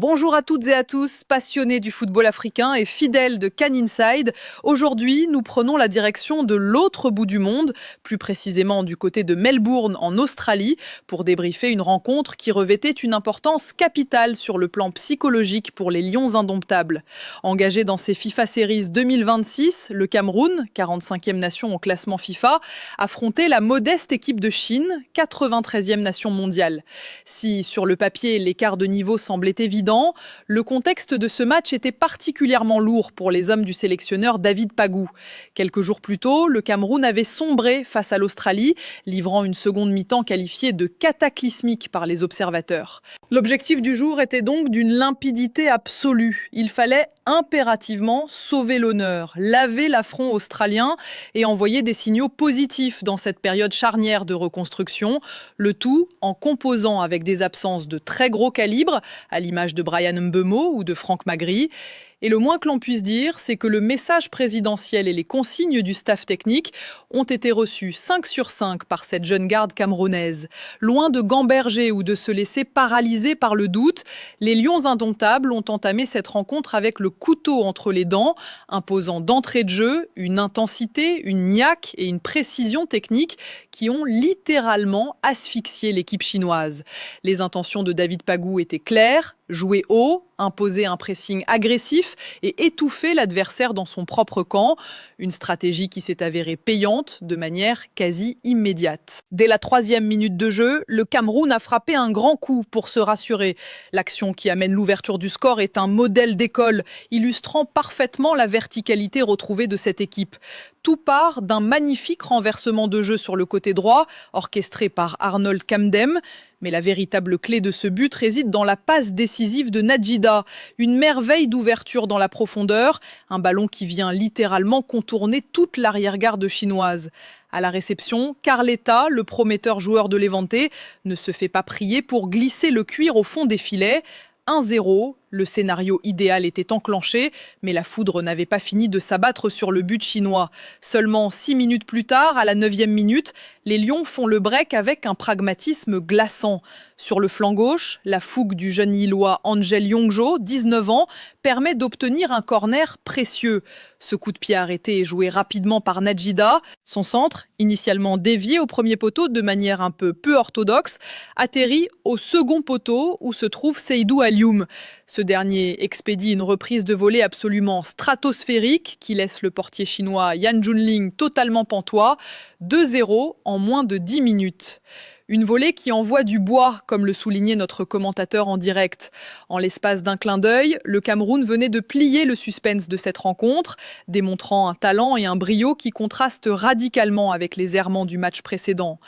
Bonjour à toutes et à tous, passionnés du football africain et fidèles de Can Inside. Aujourd'hui, nous prenons la direction de l'autre bout du monde, plus précisément du côté de Melbourne en Australie, pour débriefer une rencontre qui revêtait une importance capitale sur le plan psychologique pour les Lions indomptables. Engagé dans ces FIFA Series 2026, le Cameroun, 45e nation au classement FIFA, affrontait la modeste équipe de Chine, 93e nation mondiale. Si sur le papier l'écart de niveau semblait évident, le contexte de ce match était particulièrement lourd pour les hommes du sélectionneur David Pagou. Quelques jours plus tôt, le Cameroun avait sombré face à l'Australie, livrant une seconde mi-temps qualifiée de cataclysmique par les observateurs. L'objectif du jour était donc d'une limpidité absolue. Il fallait impérativement sauver l'honneur, laver l'affront australien et envoyer des signaux positifs dans cette période charnière de reconstruction, le tout en composant avec des absences de très gros calibre, à l'image de Brian Mbeumo ou de Franck Magri. Et le moins que l'on puisse dire, c'est que le message présidentiel et les consignes du staff technique ont été reçus 5 sur 5 par cette jeune garde camerounaise. Loin de gamberger ou de se laisser paralyser par le doute, les Lions indomptables ont entamé cette rencontre avec le couteau entre les dents, imposant d'entrée de jeu une intensité, une niaque et une précision technique qui ont littéralement asphyxié l'équipe chinoise. Les intentions de David Pagou étaient claires: jouer haut, imposer un pressing agressif et étouffer l'adversaire dans son propre camp. Une stratégie qui s'est avérée payante de manière quasi immédiate. Dès la 3e minute de jeu, le Cameroun a frappé un grand coup pour se rassurer. L'action qui amène l'ouverture du score est un modèle d'école, illustrant parfaitement la verticalité retrouvée de cette équipe. Tout part d'un magnifique renversement de jeu sur le côté droit, orchestré par Arnold Kamdem. Mais la véritable clé de ce but réside dans la passe décisive de Nadjida. Une merveille d'ouverture dans la profondeur, un ballon qui vient littéralement contourner toute l'arrière-garde chinoise. À la réception, Carletta, le prometteur joueur de Levante, ne se fait pas prier pour glisser le cuir au fond des filets. 1-0, le scénario idéal était enclenché, mais la foudre n'avait pas fini de s'abattre sur le but chinois. Seulement 6 minutes plus tard, à la 9e minute, les Lions font le break avec un pragmatisme glaçant. Sur le flanc gauche, la fougue du jeune Lillois Angel Yongjo, 19 ans, permet d'obtenir un corner précieux. Ce coup de pied arrêté est joué rapidement par Nadjida. Son centre, initialement dévié au premier poteau de manière un peu orthodoxe, atterrit au second poteau où se trouve Seydou Alioum. Ce dernier expédie une reprise de volée absolument stratosphérique qui laisse le portier chinois Yan Junling totalement pantois. 2-0 en moins de 10 minutes. Une volée qui envoie du bois, comme le soulignait notre commentateur en direct. En l'espace d'un clin d'œil, le Cameroun venait de plier le suspense de cette rencontre, démontrant un talent et un brio qui contrastent radicalement avec les errements du match précédent.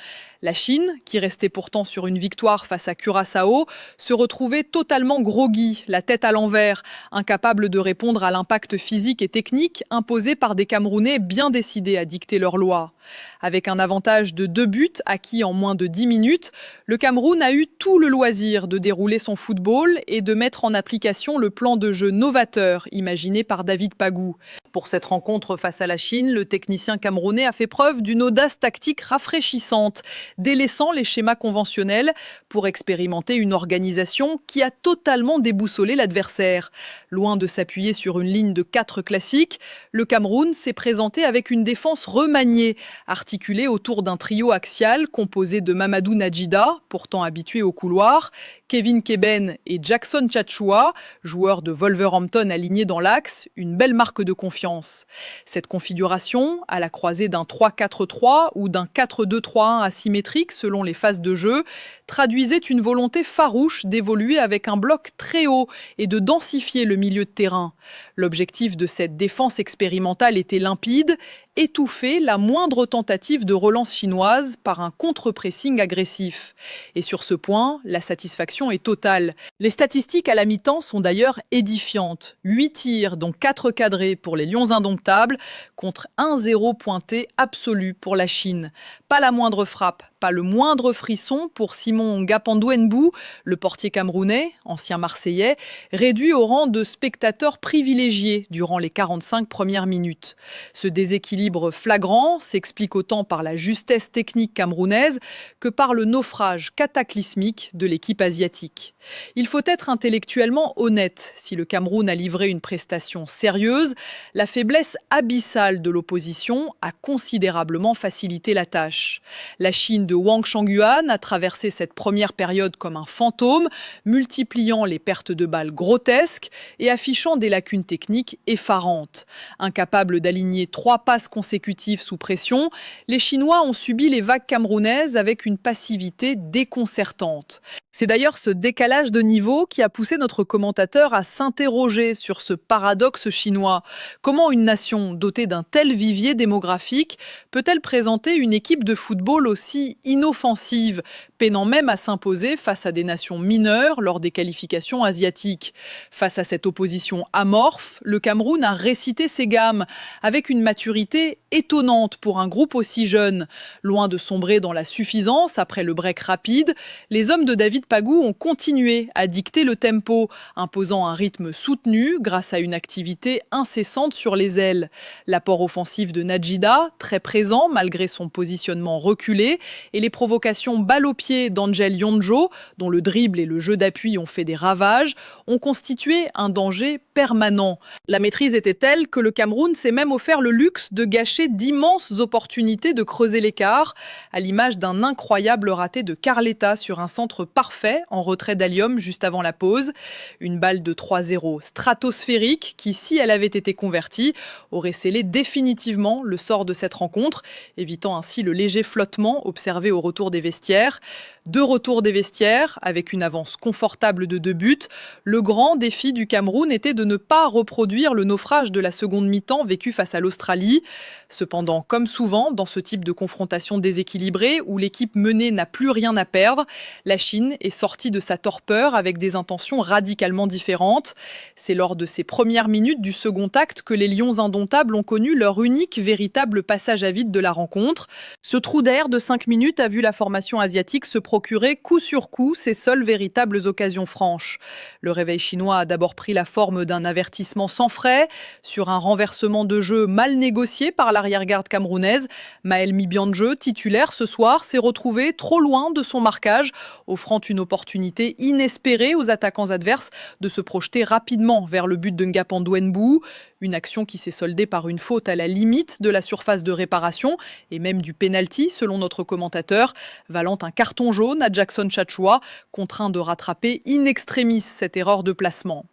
La Chine, qui restait pourtant sur une victoire face à Curaçao, se retrouvait totalement groggy, la tête à l'envers, incapable de répondre à l'impact physique et technique imposé par des Camerounais bien décidés à dicter leurs lois. Avec un avantage de 2 buts acquis en moins de 10 minutes, le Cameroun a eu tout le loisir de dérouler son football et de mettre en application le plan de jeu novateur imaginé par David Pagou. Pour cette rencontre face à la Chine, le technicien camerounais a fait preuve d'une audace tactique rafraîchissante, délaissant les schémas conventionnels pour expérimenter une organisation qui a totalement déboussolé l'adversaire. Loin de s'appuyer sur une ligne de 4 classiques, le Cameroun s'est présenté avec une défense remaniée, articulée autour d'un trio axial composé de Mamadou Nadjida, pourtant habitué au couloir, Kevin Keben et Jackson Tchatchoua, joueur de Wolverhampton aligné dans l'axe, une belle marque de confiance. Cette configuration, à la croisée d'un 3-4-3 ou d'un 4-2-3-1 asymétrique selon les phases de jeu, traduisait une volonté farouche d'évoluer avec un bloc très haut et de densifier le milieu de terrain. L'objectif de cette défense expérimentale était limpide: étouffer la moindre tentative de relance chinoise par un contre-pressing agressif. Et sur ce point, la satisfaction est totale. Les statistiques à la mi-temps sont d'ailleurs édifiantes. 8 tirs, dont 4 cadrés pour les Lions indomptables, contre 1-0 pointé absolu pour la Chine. Pas la moindre frappe, pas le moindre frisson pour Simon Gapandouenbou, le portier camerounais, ancien Marseillais, réduit au rang de spectateur privilégié durant les 45 premières minutes. Ce déséquilibre déséquilibre flagrant s'explique autant par la justesse technique camerounaise que par le naufrage cataclysmique de l'équipe asiatique. Il faut être intellectuellement honnête. Si le Cameroun a livré une prestation sérieuse, la faiblesse abyssale de l'opposition a considérablement facilité la tâche. La Chine de Wang Changyuan a traversé cette première période comme un fantôme, multipliant les pertes de balles grotesques et affichant des lacunes techniques effarantes. Incapables d'aligner 3 passes consécutives sous pression, les Chinois ont subi les vagues camerounaises avec une passivité déconcertante. C'est d'ailleurs ce décalage de niveau qui a poussé notre commentateur à s'interroger sur ce paradoxe chinois. Comment une nation dotée d'un tel vivier démographique peut-elle présenter une équipe de football aussi inoffensive, peinant même à s'imposer face à des nations mineures lors des qualifications asiatiques? Face à cette opposition amorphe, le Cameroun a récité ses gammes avec une maturité étonnante pour un groupe aussi jeune. Loin de sombrer dans la suffisance après le break rapide, les hommes de David Pagou ont continué à dicter le tempo, imposant un rythme soutenu grâce à une activité incessante sur les ailes. L'apport offensif de Nadjida, très présent malgré son positionnement reculé, et les provocations balle au pied d'Angel Yonjo, dont le dribble et le jeu d'appui ont fait des ravages, ont constitué un danger permanent. La maîtrise était telle que le Cameroun s'est même offert le luxe de gâcher d'immenses opportunités de creuser l'écart, à l'image d'un incroyable raté de Carletta sur un centre parfait en retrait d'Allium juste avant la pause. Une balle de 3-0 stratosphérique qui, si elle avait été convertie, aurait scellé définitivement le sort de cette rencontre, évitant ainsi le léger flottement observé au retour des vestiaires. 2 retours des vestiaires, avec une avance confortable de 2 buts. Le grand défi du Cameroun était de ne pas reproduire le naufrage de la seconde mi-temps vécu face à l'Australie. Cependant, comme souvent dans ce type de confrontation déséquilibrée où l'équipe menée n'a plus rien à perdre, la Chine est sortie de sa torpeur avec des intentions radicalement différentes. C'est lors de ces premières minutes du second acte que les Lions indomptables ont connu leur unique véritable passage à vide de la rencontre. Ce trou d'air de 5 minutes a vu la formation asiatique se procurer coup sur coup ses seules véritables occasions franches. Le réveil chinois a d'abord pris la forme d'un avertissement sans frais. Sur un renversement de jeu mal négocié par l'arrière-garde camerounaise, Maël Mibiandje, titulaire ce soir, s'est retrouvé trop loin de son marquage, offrant une opportunité inespérée aux attaquants adverses de se projeter rapidement vers le but de Ngapandou Nbou. Une action qui s'est soldée par une faute à la limite de la surface de réparation et même du pénalty selon notre commentateur, valant un carton jaune à Jackson Tchatchoua, contraint de rattraper in extremis cette erreur de placement.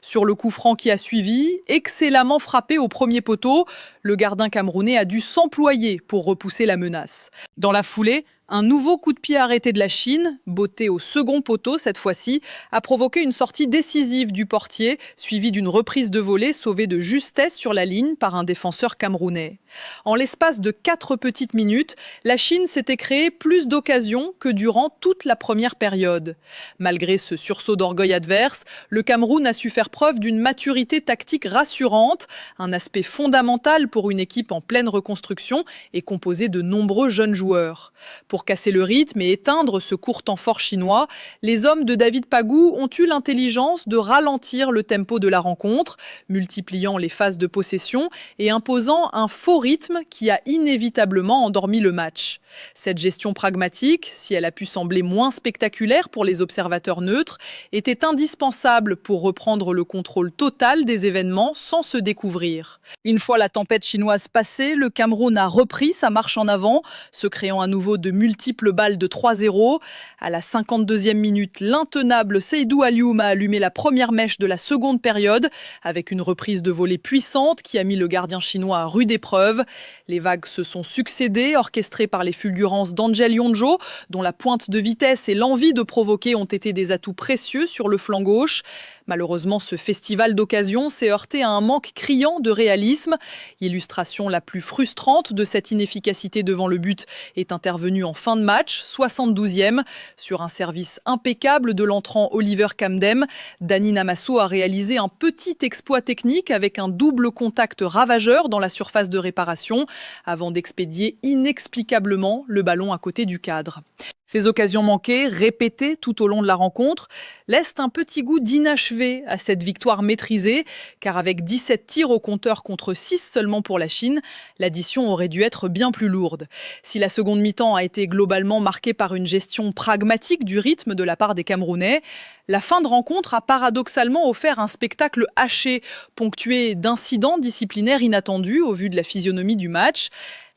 Sur le coup franc qui a suivi, excellemment frappé au premier poteau, le gardien camerounais a dû s'employer pour repousser la menace. Dans la foulée, un nouveau coup de pied arrêté de la Chine, botté au second poteau cette fois-ci, a provoqué une sortie décisive du portier, suivie d'une reprise de volée sauvée de justesse sur la ligne par un défenseur camerounais. En l'espace de 4 petites minutes, la Chine s'était créé plus d'occasions que durant toute la première période. Malgré ce sursaut d'orgueil adverse, le Cameroun a su faire preuve d'une maturité tactique rassurante, un aspect fondamental pour une équipe en pleine reconstruction et composée de nombreux jeunes joueurs. Pour casser le rythme et éteindre ce court temps fort chinois, les hommes de David Pagou ont eu l'intelligence de ralentir le tempo de la rencontre, multipliant les phases de possession et imposant un faux rythme qui a inévitablement endormi le match. Cette gestion pragmatique, si elle a pu sembler moins spectaculaire pour les observateurs neutres, était indispensable pour reprendre le contrôle total des événements sans se découvrir. Une fois la tempête chinoise passée, le Cameroun a repris sa marche en avant, se créant à nouveau de multiples balles de 3-0. À la 52e minute, l'intenable Seydou Alioum a allumé la première mèche de la seconde période avec une reprise de volée puissante qui a mis le gardien chinois à rude épreuve. Les vagues se sont succédées, orchestrées par les fulgurances d'Angel Yonjo, dont la pointe de vitesse et l'envie de provoquer ont été des atouts précieux sur le flanc gauche. Malheureusement, ce festival d'occasions s'est heurté à un manque criant de réalisme. Illustration la plus frustrante de cette inefficacité devant le but est intervenue en fin de match, 72e. Sur un service impeccable de l'entrant Oliver Kamdem, Dani Namasso a réalisé un petit exploit technique avec un double contact ravageur dans la surface de réparation avant d'expédier inexplicablement le ballon à côté du cadre. Ces occasions manquées, répétées tout au long de la rencontre, laissent un petit goût d'inachevé achevé à cette victoire maîtrisée, car avec 17 tirs au compteur contre 6 seulement pour la Chine, l'addition aurait dû être bien plus lourde. Si la seconde mi-temps a été globalement marquée par une gestion pragmatique du rythme de la part des Camerounais, la fin de rencontre a paradoxalement offert un spectacle haché, ponctué d'incidents disciplinaires inattendus au vu de la physionomie du match.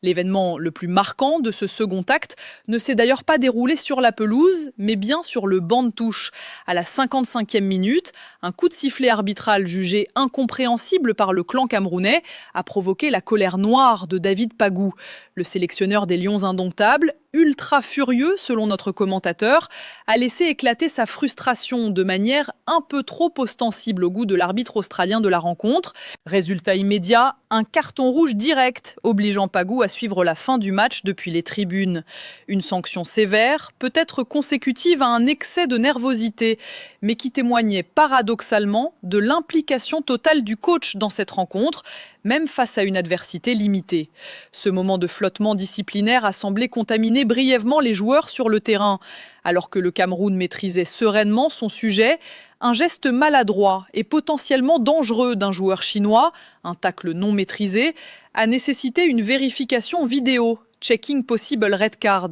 L'événement le plus marquant de ce second acte ne s'est d'ailleurs pas déroulé sur la pelouse, mais bien sur le banc de touche. À la 55e minute, un coup de sifflet arbitral jugé incompréhensible par le clan camerounais a provoqué la colère noire de David Pagou. Le sélectionneur des Lions indomptables, ultra furieux selon notre commentateur, a laissé éclater sa frustration de manière un peu trop ostensible au goût de l'arbitre australien de la rencontre. Résultat immédiat, un carton rouge direct obligeant Pagou à suivre la fin du match depuis les tribunes. Une sanction sévère, peut-être consécutive à un excès de nervosité, mais qui témoignait paradoxalement de l'implication totale du coach dans cette rencontre, même face à une adversité limitée. Ce moment de flottement disciplinaire a semblé contaminer brièvement les joueurs sur le terrain. Alors que le Cameroun maîtrisait sereinement son sujet, un geste maladroit et potentiellement dangereux d'un joueur chinois, un tacle non maîtrisé, a nécessité une vérification vidéo. Checking possible red card.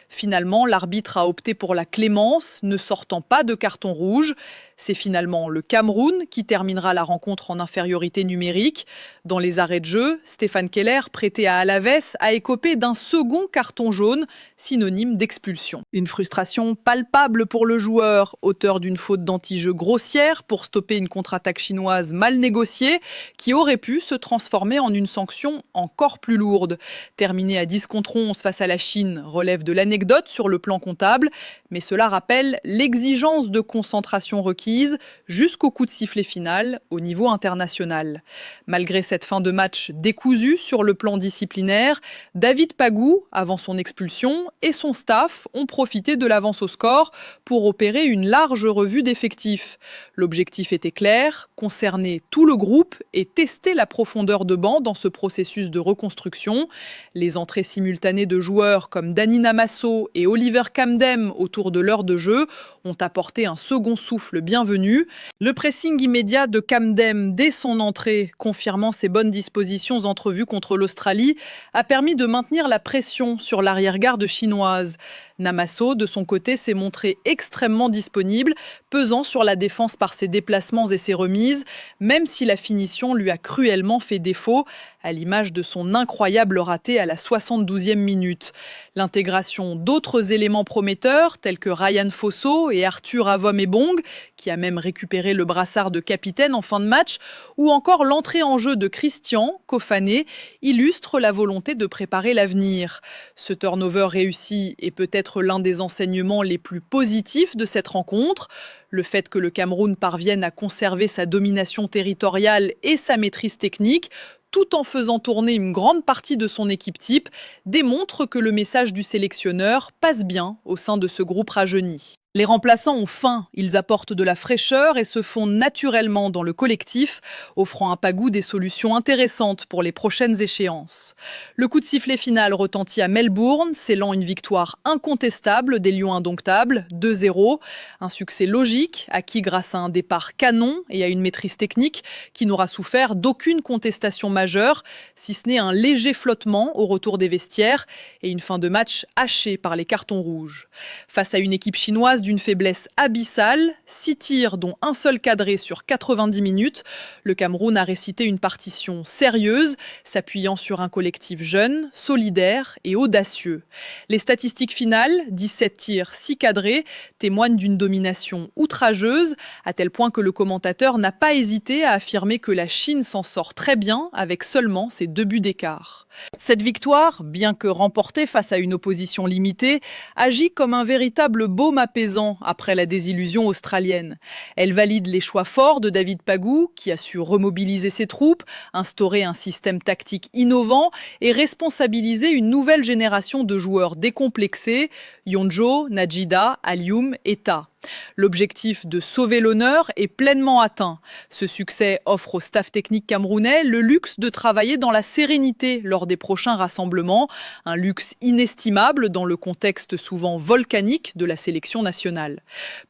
Finalement, l'arbitre a opté pour la clémence, ne sortant pas de carton rouge. C'est finalement le Cameroun qui terminera la rencontre en infériorité numérique. Dans les arrêts de jeu, Stéphane Keller, prêté à Alavés, a écopé d'un second carton jaune, synonyme d'expulsion. Une frustration palpable pour le joueur, auteur d'une faute d'anti-jeu grossière pour stopper une contre-attaque chinoise mal négociée, qui aurait pu se transformer en une sanction encore plus lourde. Terminé à 10 contre 11 face à la Chine relève de l'anecdote sur le plan comptable, mais cela rappelle l'exigence de concentration requise jusqu'au coup de sifflet final au niveau international. Malgré cette fin de match décousue sur le plan disciplinaire, David Pagou, avant son expulsion, et son staff ont profité de l'avance au score pour opérer une large revue d'effectifs. L'objectif était clair, concerner tout le groupe et tester la profondeur de banc dans ce processus de reconstruction. Les entrées simultanées de joueurs comme Dani Namasso et Oliver Kamdem autour de l'heure de jeu ont apporté un second souffle bienvenu. Le pressing immédiat de Kamdem dès son entrée, confirmant ses bonnes dispositions entrevues contre l'Australie, a permis de maintenir la pression sur l'arrière-garde chinoise. Namasso, de son côté, s'est montré extrêmement disponible, pesant sur la défense par ses déplacements et ses remises, même si la finition lui a cruellement fait défaut, à l'image de son incroyable raté à la 72e minute. L'intégration d'autres éléments prometteurs, tels que Ryan Fosso et Arthur Avom-Ebong, qui a même récupéré le brassard de capitaine en fin de match, ou encore l'entrée en jeu de Christian Kofané, illustre la volonté de préparer l'avenir. Ce turnover réussi est peut-être l'un des enseignements les plus positifs de cette rencontre. Le fait que le Cameroun parvienne à conserver sa domination territoriale et sa maîtrise technique, tout en faisant tourner une grande partie de son équipe type, démontre que le message du sélectionneur passe bien au sein de ce groupe rajeuni. Les remplaçants ont faim, ils apportent de la fraîcheur et se font naturellement dans le collectif, offrant à Pagou des solutions intéressantes pour les prochaines échéances. Le coup de sifflet final retentit à Melbourne, scellant une victoire incontestable des Lions indomptables, 2-0. Un succès logique, acquis grâce à un départ canon et à une maîtrise technique qui n'aura souffert d'aucune contestation majeure, si ce n'est un léger flottement au retour des vestiaires et une fin de match hachée par les cartons rouges. Face à une équipe chinoise d'une faiblesse abyssale, 6 tirs dont un seul cadré sur 90 minutes, le Cameroun a récité une partition sérieuse, s'appuyant sur un collectif jeune, solidaire et audacieux. Les statistiques finales, 17 tirs, 6 cadrés, témoignent d'une domination outrageuse, à tel point que le commentateur n'a pas hésité à affirmer que la Chine s'en sort très bien avec seulement ses 2 buts d'écart. Cette victoire, bien que remportée face à une opposition limitée, agit comme un véritable baume apaisant après la désillusion australienne. Elle valide les choix forts de David Pagou, qui a su remobiliser ses troupes, instaurer un système tactique innovant et responsabiliser une nouvelle génération de joueurs décomplexés, Yonjo, Najida, Alioum et Ta. L'objectif de sauver l'honneur est pleinement atteint. Ce succès offre au staff technique camerounais le luxe de travailler dans la sérénité lors des prochains rassemblements, un luxe inestimable dans le contexte souvent volcanique de la sélection nationale.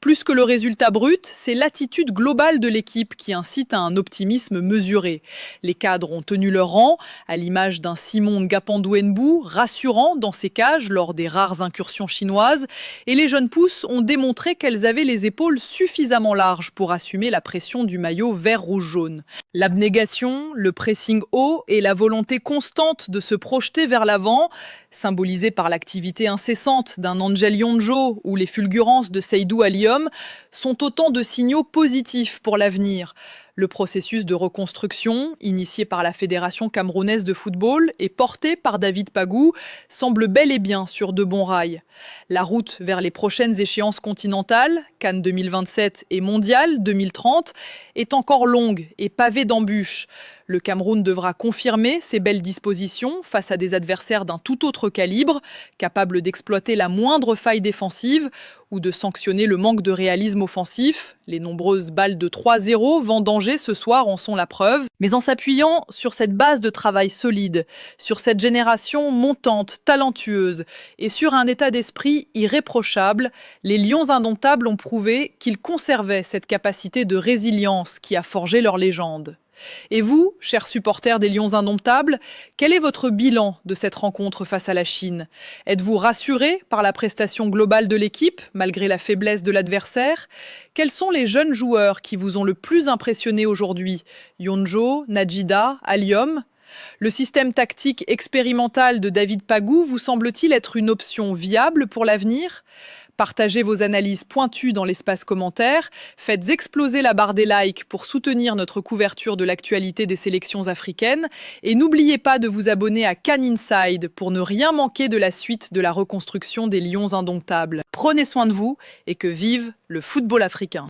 Plus que le résultat brut, c'est l'attitude globale de l'équipe qui incite à un optimisme mesuré. Les cadres ont tenu leur rang, à l'image d'un Simon Ngapandou-Nbou, rassurant dans ses cages lors des rares incursions chinoises, et les jeunes pousses ont démontré qu'elles avaient les épaules suffisamment larges pour assumer la pression du maillot vert-rouge-jaune. L'abnégation, le pressing haut et la volonté constante de se projeter vers l'avant, symbolisée par l'activité incessante d'un Angel Yonjo ou les fulgurances de Seydou Alioum, sont autant de signaux positifs pour l'avenir. Le processus de reconstruction, initié par la Fédération camerounaise de football et porté par David Pagou, semble bel et bien sur de bons rails. La route vers les prochaines échéances continentales, Cannes 2027 et Mondial 2030, est encore longue et pavée d'embûches. Le Cameroun devra confirmer ses belles dispositions face à des adversaires d'un tout autre calibre, capables d'exploiter la moindre faille défensive ou de sanctionner le manque de réalisme offensif. Les nombreuses balles de 3-0 vendangées ce soir en sont la preuve. Mais en s'appuyant sur cette base de travail solide, sur cette génération montante, talentueuse et sur un état d'esprit irréprochable, les Lions indomptables ont prouvé qu'ils conservaient cette capacité de résilience qui a forgé leur légende. Et vous, chers supporters des Lions indomptables, quel est votre bilan de cette rencontre face à la Chine? Êtes-vous rassurés par la prestation globale de l'équipe, malgré la faiblesse de l'adversaire? Quels sont les jeunes joueurs qui vous ont le plus impressionné aujourd'hui? Yonjo, Nadjida, Alioum? Le système tactique expérimental de David Pagou vous semble-t-il être une option viable pour l'avenir? Partagez vos analyses pointues dans l'espace commentaire, faites exploser la barre des likes pour soutenir notre couverture de l'actualité des sélections africaines et n'oubliez pas de vous abonner à Cannes Inside pour ne rien manquer de la suite de la reconstruction des Lions indomptables. Prenez soin de vous et que vive le football africain.